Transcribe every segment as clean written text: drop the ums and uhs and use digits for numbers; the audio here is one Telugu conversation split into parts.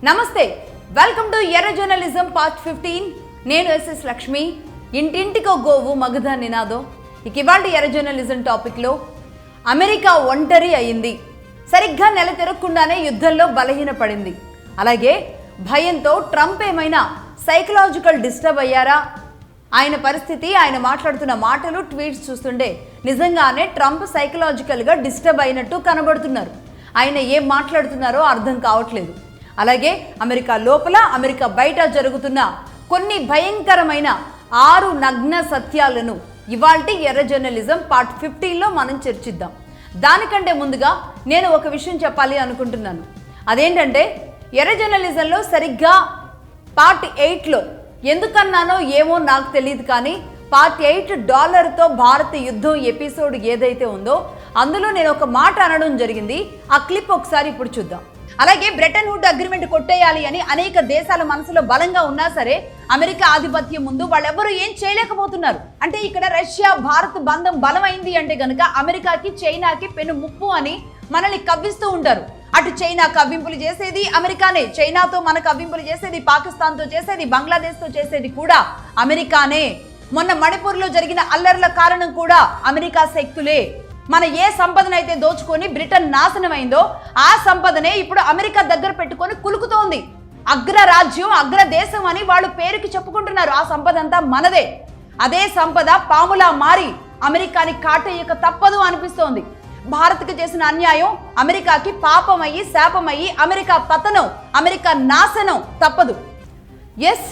నమస్తే, వెల్కమ్ టు ఎర్ర జర్నలిజం పార్ట్ 15. నేను ఎస్ఎస్ లక్ష్మి. ఇంటింటికో గోవు మగధ నినాదం. ఇవాళ ఎర్ర జర్నలిజం టాపిక్లో అమెరికా ఒంటరి అయింది, సరిగ్గా నెల తిరగకుండానే యుద్ధంలో బలహీనపడింది. అలాగే భయంతో ట్రంప్ ఏమైనా సైకలాజికల్ డిస్టర్బ్ అయ్యారా? ఆయన పరిస్థితి, ఆయన మాట్లాడుతున్న మాటలు, ట్వీట్స్ చూస్తుండే నిజంగానే ట్రంప్ సైకలాజికల్గా డిస్టర్బ్ అయినట్టు కనబడుతున్నారు. ఆయన ఏం మాట్లాడుతున్నారో అర్థం కావట్లేదు. అలాగే అమెరికా లోపల, అమెరికా బయట జరుగుతున్న కొన్ని భయంకరమైన 6 నగ్న సత్యాలను ఇవాల్టి ఎర్ర జర్నలిజం పార్ట్ 15లో మనం చర్చిద్దాం. దానికంటే ముందుగా నేను ఒక విషయం చెప్పాలి అనుకుంటున్నాను. అదేంటంటే ఎర్ర జర్నలిజంలో సరిగ్గా పార్ట్ 8లో ఎందుకన్నానో ఏమో నాకు తెలియదు, కానీ పార్ట్ 8 డాలర్తో భారత యుద్ధం ఎపిసోడ్ ఏదైతే ఉందో అందులో నేను ఒక మాట అనడం జరిగింది. ఆ క్లిప్ ఒకసారి ఇప్పుడు చూద్దాం. అలాగే బ్రెటన్ వుడ్ అగ్రిమెంట్ కొట్టేయాలి అని అనేక దేశాల మనసులో బలంగా ఉన్నా సరే అమెరికా ఆధిపత్యం ముందు వాళ్ళెవరూ ఏం చేయలేకపోతున్నారు. అంటే ఇక్కడ రష్యా భారత్ బంధం బలమైంది అంటే గనుక అమెరికాకి, చైనాకి పెను ముప్పు అని మనల్ని కవ్విస్తూ ఉంటారు. అటు చైనా కవ్వింపులు చేసేది అమెరికానే, చైనాతో మన కవ్వింపులు చేసేది పాకిస్తాన్తో చేసేది, బంగ్లాదేశ్తో చేసేది కూడా అమెరికానే. మొన్న మణిపూర్లో జరిగిన అల్లర్ల కారణం కూడా అమెరికా శక్తులే. మన ఏ సంపదనైతే దోచుకొని బ్రిటన్ నాశనమైందో ఆ సంపదనే ఇప్పుడు అమెరికా దగ్గర పెట్టుకొని కులుకుతోంది. అగ్రరాజ్యం, అగ్రదేశం అని వాళ్ళు పేరుకి చెప్పుకుంటున్నారు. ఆ సంపద అంతా మనదే. అదే సంపద పాములా మారి అమెరికాని కాటేయక తప్పదు అనిపిస్తోంది. భారత్కి చేసిన అన్యాయం అమెరికాకి పాపమయ్యి, శాపమయ్యి అమెరికా పతనం, అమెరికా నాశనం తప్పదు. ఎస్,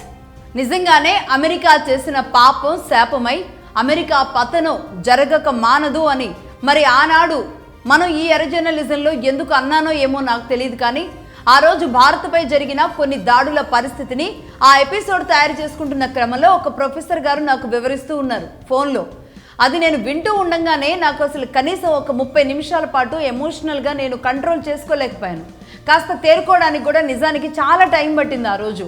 నిజంగానే అమెరికా చేసిన పాపం శాపమై అమెరికా పతనం జరగక మానదు అని మరి ఆనాడు మనం ఈ ఎర్ర జర్నలిజంలో ఎందుకు అన్నానో ఏమో నాకు తెలియదు, కానీ ఆ రోజు భారత్పై జరిగిన కొన్ని దాడుల పరిస్థితిని ఆ ఎపిసోడ్ తయారు చేసుకుంటున్న క్రమంలో ఒక ప్రొఫెసర్ గారు నాకు వివరిస్తూ ఉన్నారు ఫోన్లో. అది నేను వింటూ ఉండగానే నాకు అసలు కనీసం ఒక 30 నిమిషాల పాటు ఎమోషనల్గా నేను కంట్రోల్ చేసుకోలేకపోయాను. కాస్త తేరుకోవడానికి కూడా నిజానికి చాలా టైం పట్టింది ఆ రోజు.